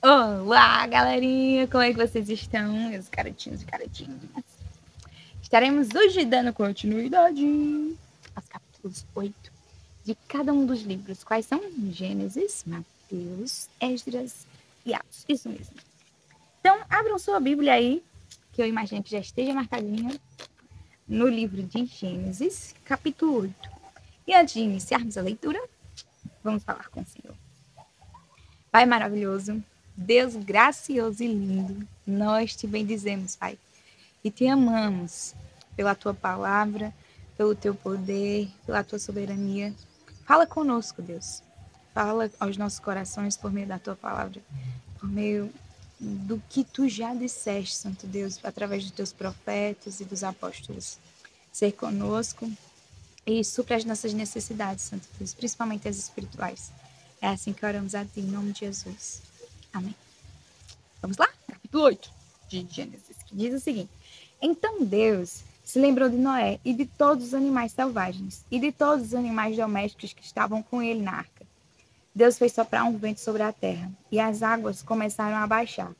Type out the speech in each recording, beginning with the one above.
Olá, galerinha! Como é que vocês estão, meus garotinhos e garotinhas? Estaremos hoje dando continuidade aos capítulos 8 de cada um dos livros. Quais são? Gênesis, Mateus, Esdras e Atos. Isso mesmo. Então, abram sua Bíblia aí, que eu imagino que já esteja marcadinha, no livro de Gênesis, capítulo 8. E antes de iniciarmos a leitura, vamos falar com o Senhor. Pai maravilhoso, Deus gracioso e lindo, nós te bendizemos, Pai, e te amamos pela tua palavra, pelo teu poder, pela tua soberania. Fala conosco, Deus. Fala aos nossos corações por meio da tua palavra, por meio do que tu já disseste, Santo Deus, através dos teus profetas e dos apóstolos. Ser conosco e supra as nossas necessidades, Santo Deus, principalmente as espirituais. É assim que oramos a ti, em nome de Jesus. Amém. Vamos lá? Capítulo 8 de Gênesis, que diz o seguinte: Então Deus se lembrou de Noé e de todos os animais selvagens e de todos os animais domésticos que estavam com ele na arca. Deus fez soprar um vento sobre a terra e as águas começaram a baixar.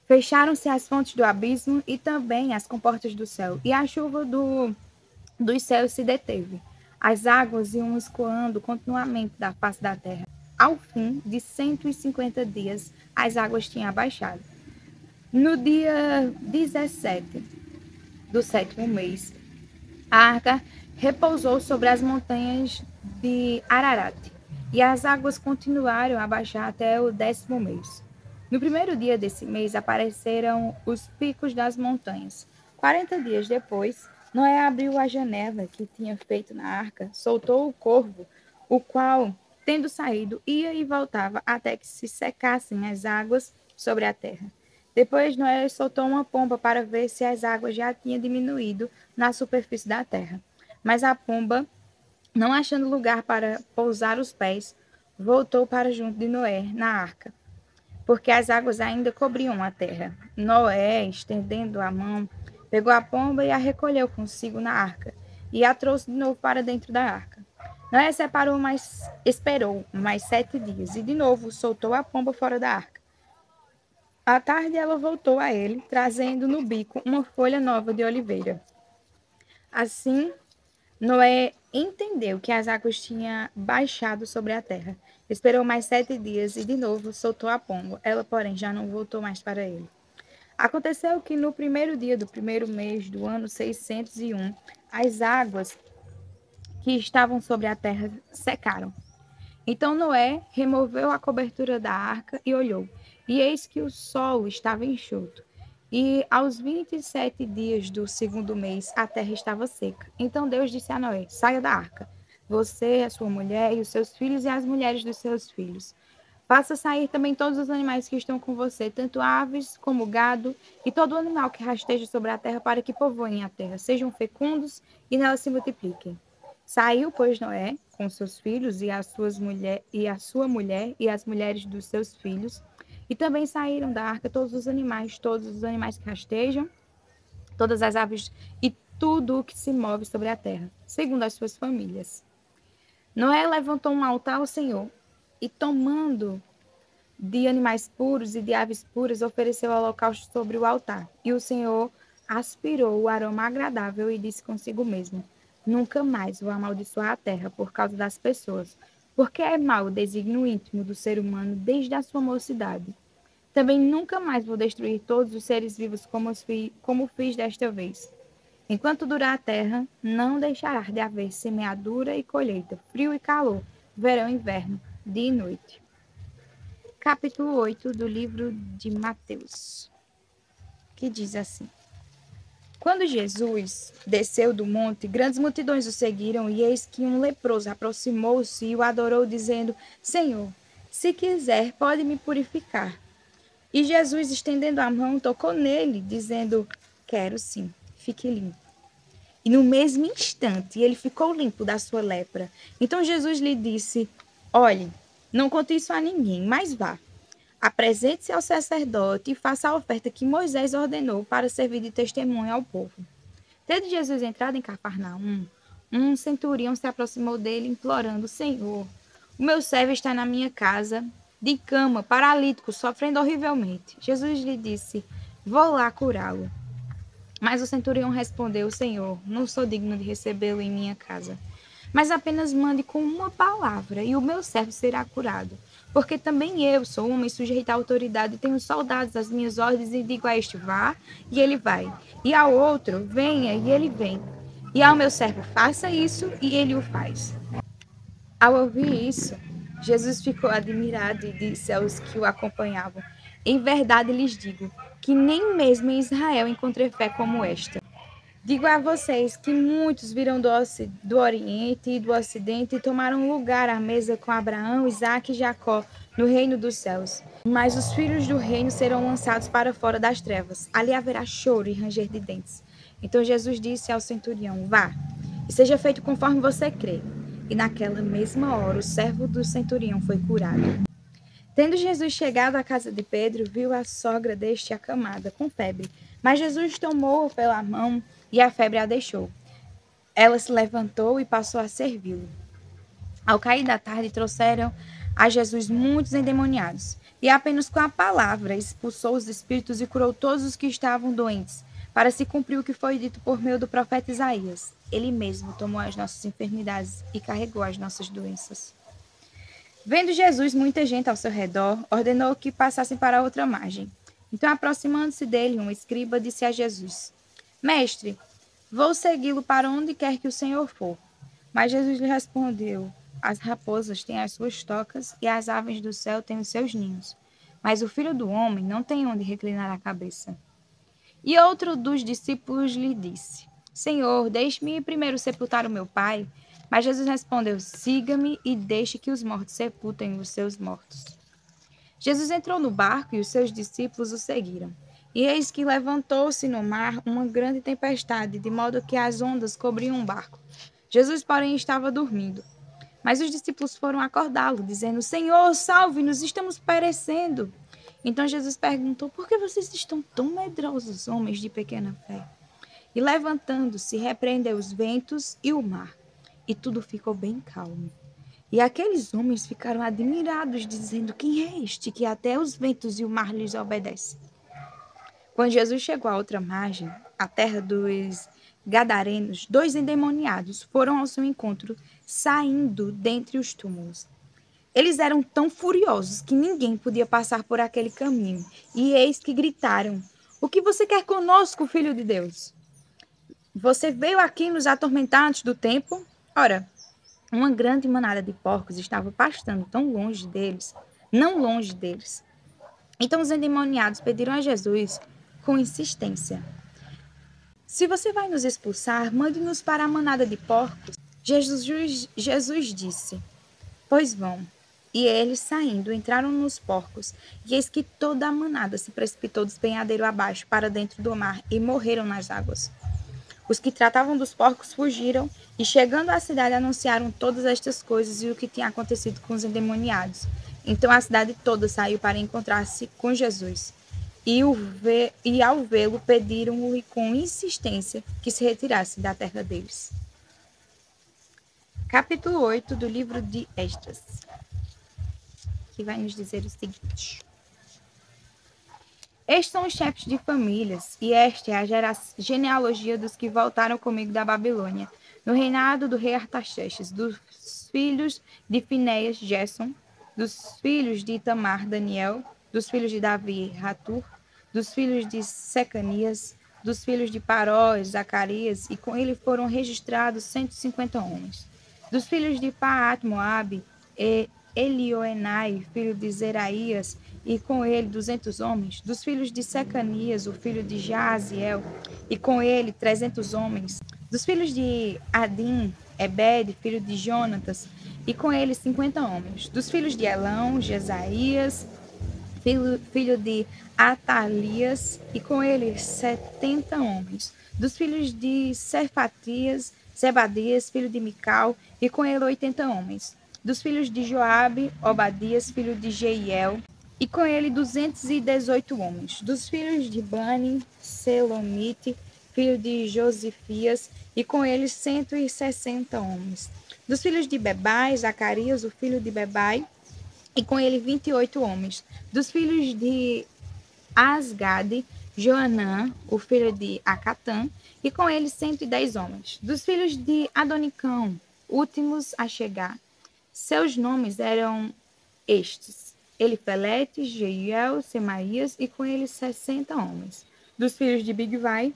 Fecharam-se as fontes do abismo e também as comportas do céu, e a chuva dos céus se deteve. As águas iam escoando continuamente da face da terra. Ao fim de 150 dias, as águas tinham abaixado. No dia 17 do sétimo mês, a arca repousou sobre as montanhas de Ararat, e as águas continuaram a baixar até o 10º mês. No primeiro dia desse mês apareceram os picos das montanhas. 40 dias depois, Noé abriu a janela que tinha feito na arca, soltou o corvo, o qual, tendo saído, ia e voltava até que se secassem as águas sobre a terra. Depois Noé soltou uma pomba para ver se as águas já tinham diminuído na superfície da terra. Mas a pomba, não achando lugar para pousar os pés, voltou para junto de Noé na arca, porque as águas ainda cobriam a terra. Noé, estendendo a mão, pegou a pomba e a recolheu consigo na arca, e a trouxe de novo para dentro da arca. Noé esperou mais 7 dias, e de novo soltou a pomba fora da arca. À tarde ela voltou a ele, trazendo no bico uma folha nova de oliveira. Assim, Noé entendeu que as águas tinham baixado sobre a terra. Esperou mais 7 dias e de novo soltou a pomba. Ela, porém, já não voltou mais para ele. Aconteceu que no primeiro dia do primeiro mês do ano 601, as águas que estavam sobre a terra secaram. Então Noé removeu a cobertura da arca e olhou, e eis que o solo estava enxuto. E aos 27 dias do segundo mês, a terra estava seca. Então Deus disse a Noé: Saia da arca, você, a sua mulher e os seus filhos e as mulheres dos seus filhos. Faça sair também todos os animais que estão com você, tanto aves como gado, e todo animal que rasteja sobre a terra, para que povoem a terra, sejam fecundos e nela se multipliquem. Saiu, pois, Noé com seus filhos e a sua mulher e as mulheres dos seus filhos, e também saíram da arca todos os animais que rastejam, todas as aves e tudo o que se move sobre a terra, segundo as suas famílias. Noé levantou um altar ao Senhor e, tomando de animais puros e de aves puras, ofereceu holocausto sobre o altar. E o Senhor aspirou o aroma agradável e disse consigo mesmo: Nunca mais vou amaldiçoar a terra por causa das pessoas, porque é mau o desígnio íntimo do ser humano desde a sua mocidade. Também nunca mais vou destruir todos os seres vivos como fiz desta vez. Enquanto durar a terra, não deixará de haver semeadura e colheita, frio e calor, verão e inverno, dia e noite. Capítulo 8 do livro de Mateus, que diz assim: Quando Jesus desceu do monte, grandes multidões o seguiram, e eis que um leproso aproximou-se e o adorou, dizendo: Senhor, se quiser, pode me purificar. E Jesus, estendendo a mão, tocou nele, dizendo: Quero sim, fique limpo. E no mesmo instante ele ficou limpo da sua lepra. Então Jesus lhe disse: Olhe, não conte isso a ninguém, mas vá. Apresente-se ao sacerdote e faça a oferta que Moisés ordenou para servir de testemunho ao povo. Tendo Jesus entrado em Cafarnaum, um centurião se aproximou dele, implorando: Senhor, o meu servo está na minha casa, de cama, paralítico, sofrendo horrivelmente. Jesus lhe disse: Vou lá curá-lo. Mas o centurião respondeu: Senhor, não sou digno de recebê-lo em minha casa. Mas apenas mande com uma palavra, e o meu servo será curado. Porque também eu sou homem sujeito à autoridade e tenho soldados às minhas ordens, e digo a este: vá, e ele vai. E ao outro: venha, e ele vem. E ao meu servo: faça isso, e ele o faz. Ao ouvir isso, Jesus ficou admirado e disse aos que o acompanhavam: Em verdade lhes digo que nem mesmo em Israel encontrei fé como esta. Digo a vocês que muitos virão do Oriente e do Ocidente e tomaram lugar à mesa com Abraão, Isaque e Jacó no reino dos céus. Mas os filhos do reino serão lançados para fora das trevas. Ali haverá choro e ranger de dentes. Então Jesus disse ao centurião: Vá, e seja feito conforme você crê. E naquela mesma hora o servo do centurião foi curado. Tendo Jesus chegado à casa de Pedro, viu a sogra deste acamada, com febre. Mas Jesus tomou-o pela mão e a febre a deixou. Ela se levantou e passou a servi-lo. Ao cair da tarde, trouxeram a Jesus muitos endemoniados. E apenas com a palavra expulsou os espíritos e curou todos os que estavam doentes, para se cumprir o que foi dito por meio do profeta Isaías. Ele mesmo tomou as nossas enfermidades e carregou as nossas doenças. Vendo Jesus muita gente ao seu redor, ordenou que passassem para a outra margem. Então, aproximando-se dele, um escriba disse a Jesus: Mestre, vou segui-lo para onde quer que o Senhor for. Mas Jesus lhe respondeu: As raposas têm as suas tocas e as aves do céu têm os seus ninhos. Mas o Filho do Homem não tem onde reclinar a cabeça. E outro dos discípulos lhe disse: Senhor, deixe-me primeiro sepultar o meu pai. Mas Jesus respondeu: Siga-me e deixe que os mortos sepultem os seus mortos. Jesus entrou no barco e os seus discípulos o seguiram. E eis que levantou-se no mar uma grande tempestade, de modo que as ondas cobriam o barco. Jesus, porém, estava dormindo. Mas os discípulos foram acordá-lo, dizendo: Senhor, salve-nos, estamos perecendo. Então Jesus perguntou: Por que vocês estão tão medrosos, homens de pequena fé? E levantando-se, repreendeu os ventos e o mar. E tudo ficou bem calmo. E aqueles homens ficaram admirados, dizendo: Quem é este que até os ventos e o mar lhes obedecem? Quando Jesus chegou à outra margem, a terra dos Gadarenos, 2 endemoniados foram ao seu encontro, saindo dentre os túmulos. Eles eram tão furiosos que ninguém podia passar por aquele caminho. E eis que gritaram: O que você quer conosco, Filho de Deus? Você veio aqui nos atormentar antes do tempo? Ora, uma grande manada de porcos estava pastando tão longe deles, não longe deles. Então os endemoniados pediram a Jesus com insistência: Se você vai nos expulsar, mande-nos para a manada de porcos. Jesus disse: Pois vão. E eles, saindo, entraram nos porcos, e eis que toda a manada se precipitou despenhadeiro abaixo para dentro do mar e morreram nas águas. Os que tratavam dos porcos fugiram e, chegando à cidade, anunciaram todas estas coisas e o que tinha acontecido com os endemoniados. Então a cidade toda saiu para encontrar-se com Jesus. E ao vê-lo, pediram-lhe com insistência que se retirasse da terra deles. Capítulo 8 do livro de Esdras, que vai nos dizer o seguinte: Estes são os chefes de famílias, e esta é a genealogia dos que voltaram comigo da Babilônia, no reinado do rei Artaxerxes, dos filhos de Finéias, Gerson, dos filhos de Itamar, Daniel, dos filhos de Davi, Ratur, dos filhos de Secanias, dos filhos de Parós, Zacarias, e com ele foram registrados 150 homens. Dos filhos de Paat, Moabe, Elioenai, filho de Zeraías, e com ele 200 homens. Dos filhos de Secanias, o filho de Jaziel, e com ele 300 homens. Dos filhos de Adim, Ebed, filho de Jonatas, e com ele 50 homens. Dos filhos de Elão, Jesaías, filho de Atalias, e com ele 70 homens. Dos filhos de Cefatias, Zebadias, filho de Mical, e com ele 80 homens. Dos filhos de Joabe, Obadias, filho de Jeiel, e com ele 218 homens. Dos filhos de Bani, Selomite, filho de Josifias, e com ele 160 homens. Dos filhos de Bebai, Zacarias, o filho de Bebai, e com ele 28 homens. Dos filhos de Asgade, Joanã, o filho de Acatã, e com ele 110 homens. Dos filhos de Adonicão, últimos a chegar, seus nomes eram estes: Elifelete, Jeiel, Semaías, e com ele 60 homens. Dos filhos de Bigvai,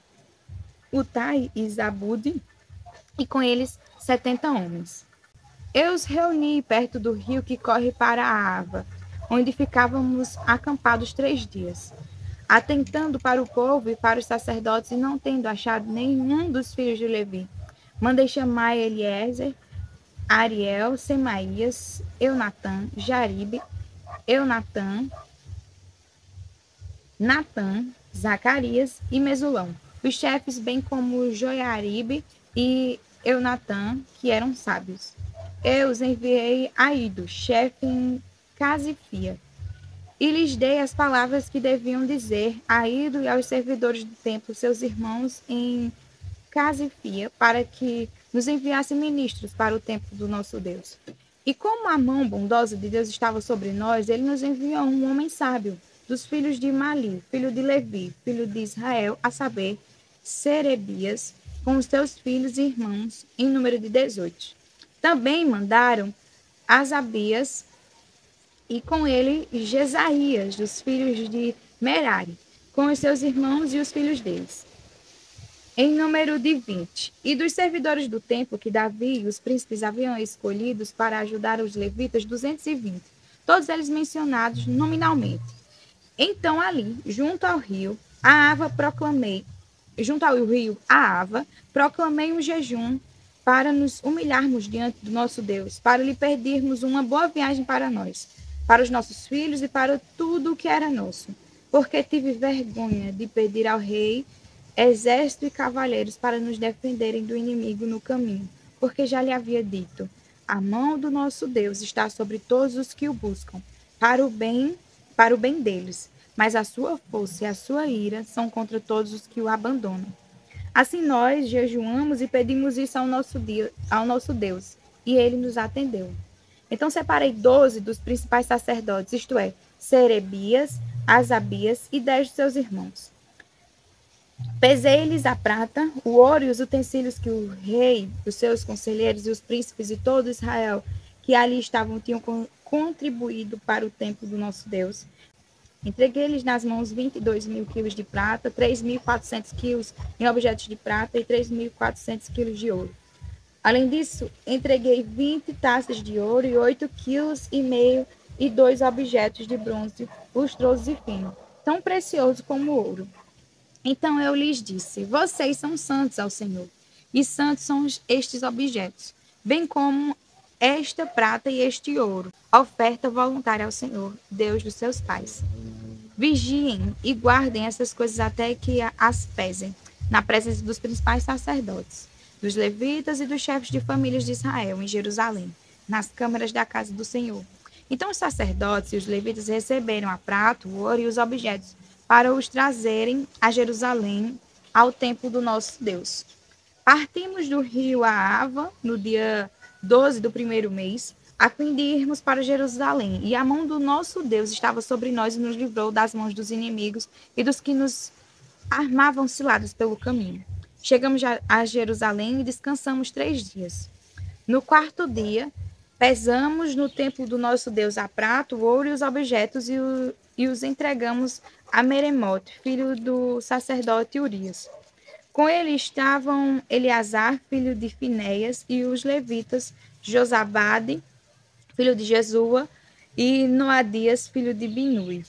Utai e Zabude, e com eles 70 homens. Eu os reuni perto do rio que corre para a Ava, onde ficávamos acampados 3 dias. Atentando para o povo e para os sacerdotes, e não tendo achado nenhum dos filhos de Levi, mandei chamar Eliezer, Ariel, Semaías, Eunatã, Jaribe, Eunatã, Natã, Zacarias e Mesulão, os chefes, bem como Joiaribe e Eunatã, que eram sábios. Eu os enviei a Ido, chefe em Casifia, e lhes dei as palavras que deviam dizer a Ido e aos servidores do templo, seus irmãos em Casifia, para que nos enviassem ministros para o templo do nosso Deus. E como a mão bondosa de Deus estava sobre nós, ele nos enviou um homem sábio, dos filhos de Mali, filho de Levi, filho de Israel, a saber, Serebias, com os seus filhos e irmãos, em número de 18. Também mandaram Asabias, e com ele Jesaías, dos filhos de Merari, com os seus irmãos e os filhos deles, em número de 20. E dos servidores do templo que Davi e os príncipes haviam escolhidos para ajudar os levitas, 220, todos eles mencionados nominalmente. Então ali, junto ao rio Ava, proclamei um jejum para nos humilharmos diante do nosso Deus, para lhe pedirmos uma boa viagem para nós, para os nossos filhos e para tudo o que era nosso, porque tive vergonha de pedir ao rei exército e cavalheiros para nos defenderem do inimigo no caminho, porque já lhe havia dito: a mão do nosso Deus está sobre todos os que o buscam, para o bem deles, mas a sua força e a sua ira são contra todos os que o abandonam. Assim nós jejuamos e pedimos isso ao nosso Deus, e ele nos atendeu. Então separei 12 dos principais sacerdotes, isto é, Serebias, Asabias e 10 de seus irmãos. Pesei-lhes a prata, o ouro e os utensílios que o rei, os seus conselheiros e os príncipes e todo Israel que ali estavam tinham contribuído para o templo do nosso Deus. Entreguei-lhes nas mãos 22.000 quilos de prata, 3.400 quilos em objetos de prata e 3.400 quilos de ouro. Além disso, entreguei 20 taças de ouro e 8,5 quilos e 2 objetos de bronze lustrosos e fino, tão precioso como o ouro. Então eu lhes disse: vocês são santos ao Senhor, e santos são estes objetos, bem como esta prata e este ouro, oferta voluntária ao Senhor, Deus dos seus pais. Vigiem e guardem essas coisas até que as pesem, na presença dos principais sacerdotes, dos levitas e dos chefes de famílias de Israel, em Jerusalém, nas câmaras da casa do Senhor. Então os sacerdotes e os levitas receberam a prata, o ouro e os objetos, para os trazerem a Jerusalém, ao templo do nosso Deus. Partimos do rio Ava no dia 12 do primeiro mês, a fim de irmos para Jerusalém, e a mão do nosso Deus estava sobre nós e nos livrou das mãos dos inimigos e dos que nos armavam ciladas pelo caminho. Chegamos a Jerusalém e descansamos 3 dias. No 4º dia, pesamos no templo do nosso Deus a prata, o ouro e os objetos e os entregamos a Meremote, filho do sacerdote Urias. Com ele estavam Eleazar, filho de Finéias, e os levitas Josabade, filho de Jesua, e Noadias, filho de Binui.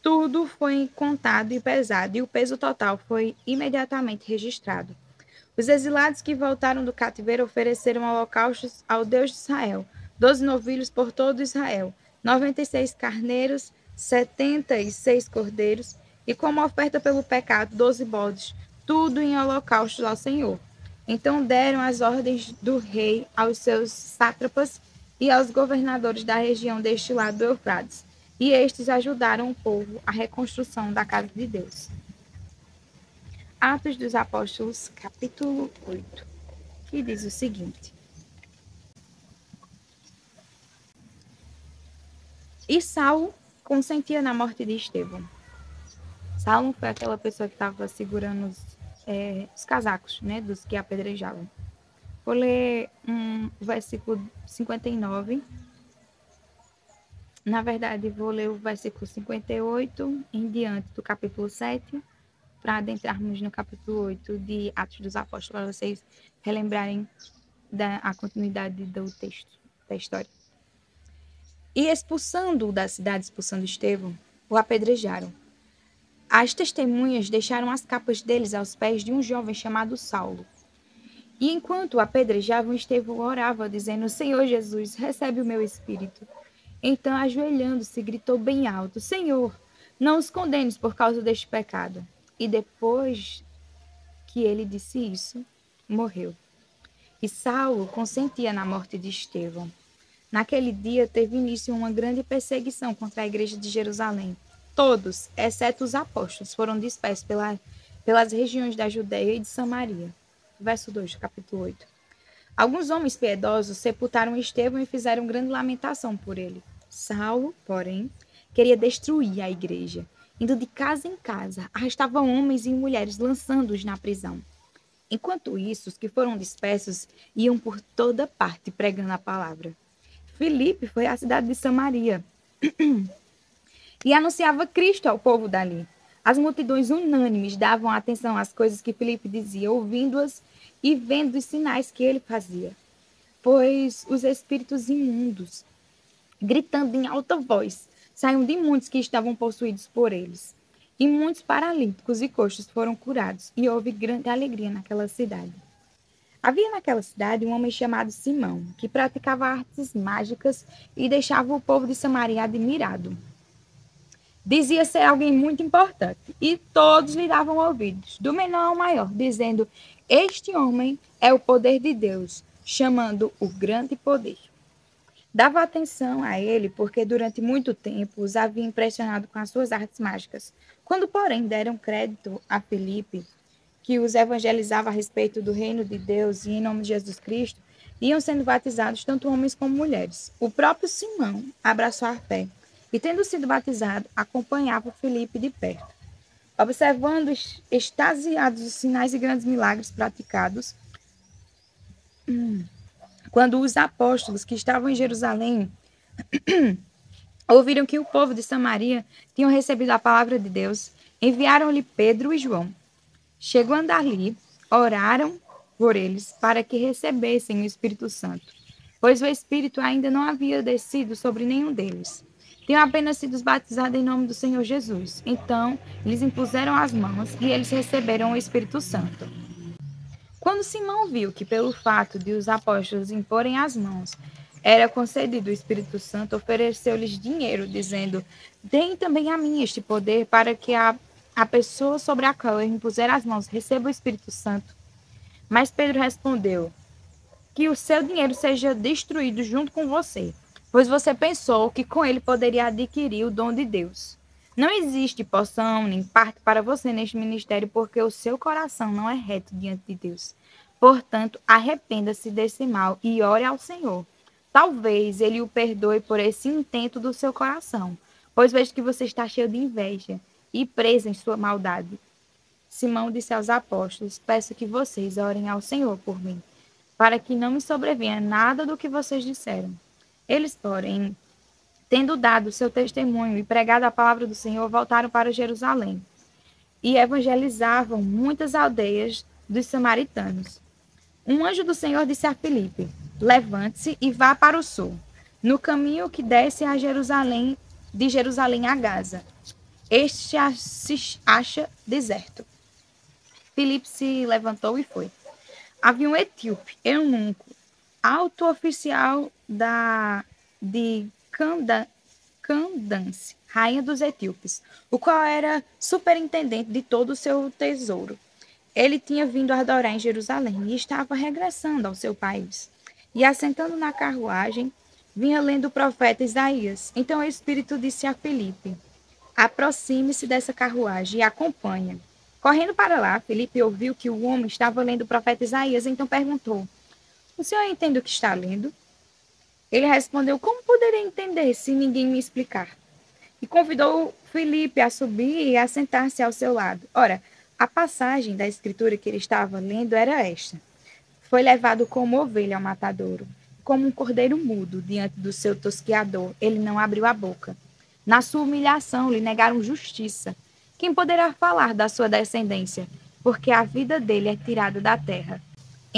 Tudo foi contado e pesado, e o peso total foi imediatamente registrado. Os exilados que voltaram do cativeiro ofereceram holocaustos ao Deus de Israel, 12 novilhos por todo Israel, 96 carneiros, 76 cordeiros, e como oferta pelo pecado, 12 bodes, tudo em holocaustos ao Senhor. Então deram as ordens do rei aos seus sátrapas e aos governadores da região deste lado do Eufrates, e estes ajudaram o povo à reconstrução da casa de Deus. Atos dos Apóstolos, capítulo 8, que diz o seguinte: E Saulo consentia na morte de Estevão. Saulo foi aquela pessoa que estava segurando os casacos, né, dos que apedrejavam. Vou ler o versículo 59. Na verdade, vou ler o versículo 58 em diante do capítulo 7, para adentrarmos no capítulo 8 de Atos dos Apóstolos, para vocês relembrarem a continuidade do texto, da história. E expulsando-o da cidade, expulsando Estevão, o apedrejaram. As testemunhas deixaram as capas deles aos pés de um jovem chamado Saulo. E enquanto o apedrejavam, Estevão orava, dizendo: Senhor Jesus, recebe o meu espírito. Então, ajoelhando-se, gritou bem alto: Senhor, não os condenes por causa deste pecado. E depois que ele disse isso, morreu. E Saulo consentia na morte de Estevão. Naquele dia teve início uma grande perseguição contra a igreja de Jerusalém. Todos, exceto os apóstolos, foram dispersos pelas regiões da Judeia e de Samaria. Verso 2 do capítulo 8. Alguns homens piedosos sepultaram Estevão e fizeram grande lamentação por ele. Saulo, porém, queria destruir a igreja. Indo de casa em casa, arrastava homens e mulheres, lançando-os na prisão. Enquanto isso, os que foram dispersos iam por toda parte pregando a palavra. Filipe foi à cidade de Samaria e anunciava Cristo ao povo dali. As multidões unânimes davam atenção às coisas que Filipe dizia, ouvindo-as e vendo os sinais que ele fazia. Pois os espíritos imundos, gritando em alta voz, saíam de muitos que estavam possuídos por eles. E muitos paralíticos e coxos foram curados, e houve grande alegria naquela cidade. Havia naquela cidade um homem chamado Simão, que praticava artes mágicas e deixava o povo de Samaria admirado. Dizia ser alguém muito importante, e todos lhe davam ouvidos, do menor ao maior, dizendo: Este homem é o poder de Deus, chamando o grande poder. Dava atenção a ele porque durante muito tempo os havia impressionado com as suas artes mágicas. Quando, porém, deram crédito a Filipe, que os evangelizava a respeito do reino de Deus e em nome de Jesus Cristo, iam sendo batizados tanto homens como mulheres. O próprio Simão abraçou a fé e, tendo sido batizado, acompanhava Filipe de perto. Observando extasiados os sinais e grandes milagres praticados, quando os apóstolos que estavam em Jerusalém ouviram que o povo de Samaria tinham recebido a palavra de Deus, enviaram-lhe Pedro e João. Chegando ali, oraram por eles para que recebessem o Espírito Santo, pois o Espírito ainda não havia descido sobre nenhum deles. Tinham apenas sido batizados em nome do Senhor Jesus. Então, lhes impuseram as mãos e eles receberam o Espírito Santo. Quando Simão viu que, pelo fato de os apóstolos imporem as mãos, era concedido o Espírito Santo, ofereceu-lhes dinheiro, dizendo: Deem também a mim este poder para que a pessoa sobre a qual eu impuser as mãos receba o Espírito Santo. Mas Pedro respondeu: Que o seu dinheiro seja destruído junto com você, pois você pensou que com ele poderia adquirir o dom de Deus. Não existe porção nem parte para você neste ministério, porque o seu coração não é reto diante de Deus. Portanto, arrependa-se desse mal e ore ao Senhor. Talvez ele o perdoe por esse intento do seu coração, pois vejo que você está cheio de inveja e preso em sua maldade. Simão disse aos apóstolos: Peço que vocês orem ao Senhor por mim, para que não me sobrevenha nada do que vocês disseram. Eles, porém, tendo dado seu testemunho e pregado a palavra do Senhor, voltaram para Jerusalém e evangelizavam muitas aldeias dos samaritanos. Um anjo do Senhor disse a Filipe: Levante-se e vá para o sul, no caminho que desce a Jerusalém, de Jerusalém a Gaza. Este se acha deserto. Filipe se levantou e foi. Havia um etíope, eunuco, alto oficial de Candance, rainha dos etíopes, o qual era superintendente de todo o seu tesouro. Ele tinha vindo adorar em Jerusalém e estava regressando ao seu país. E assentando na carruagem, vinha lendo o profeta Isaías. Então o Espírito disse a Filipe: Aproxime-se dessa carruagem e acompanha. Correndo para lá, Filipe ouviu que o homem estava lendo o profeta Isaías, então perguntou: O senhor entende o que está lendo? Ele respondeu: como poderia entender se ninguém me explicar? E convidou Filipe a subir e a sentar-se ao seu lado. Ora, a passagem da escritura que ele estava lendo era esta: foi levado como ovelha ao matadouro, como um cordeiro mudo diante do seu tosquiador, ele não abriu a boca. Na sua humilhação lhe negaram justiça. Quem poderá falar da sua descendência? Porque a vida dele é tirada da terra.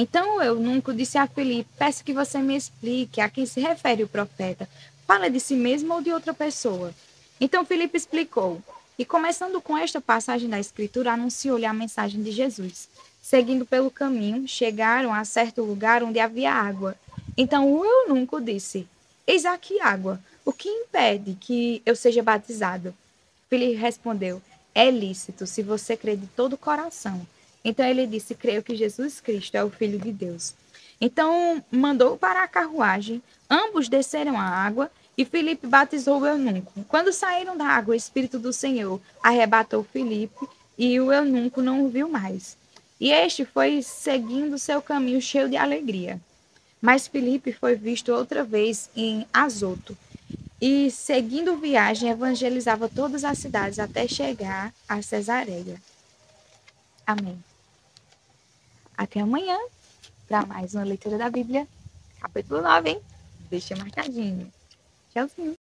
Então o eunuco disse a Filipe: peço que você me explique a quem se refere o profeta. Fala de si mesmo ou de outra pessoa? Então Filipe explicou. E começando com esta passagem da Escritura, anunciou-lhe a mensagem de Jesus. Seguindo pelo caminho, chegaram a certo lugar onde havia água. Então o eunuco disse: eis aqui água. O que impede que eu seja batizado? Filipe respondeu: é lícito, se você crê de todo o coração. Então ele disse: creio que Jesus Cristo é o Filho de Deus. Então mandou parar a carruagem, ambos desceram a água e Filipe batizou o eunuco. Quando saíram da água, o Espírito do Senhor arrebatou Filipe e o eunuco não o viu mais. E este foi seguindo seu caminho cheio de alegria. Mas Filipe foi visto outra vez em Azoto e, seguindo viagem, evangelizava todas as cidades até chegar a Cesareia. Amém. Até amanhã para mais uma leitura da Bíblia. Capítulo 9, hein? Deixa marcadinho. Tchauzinho.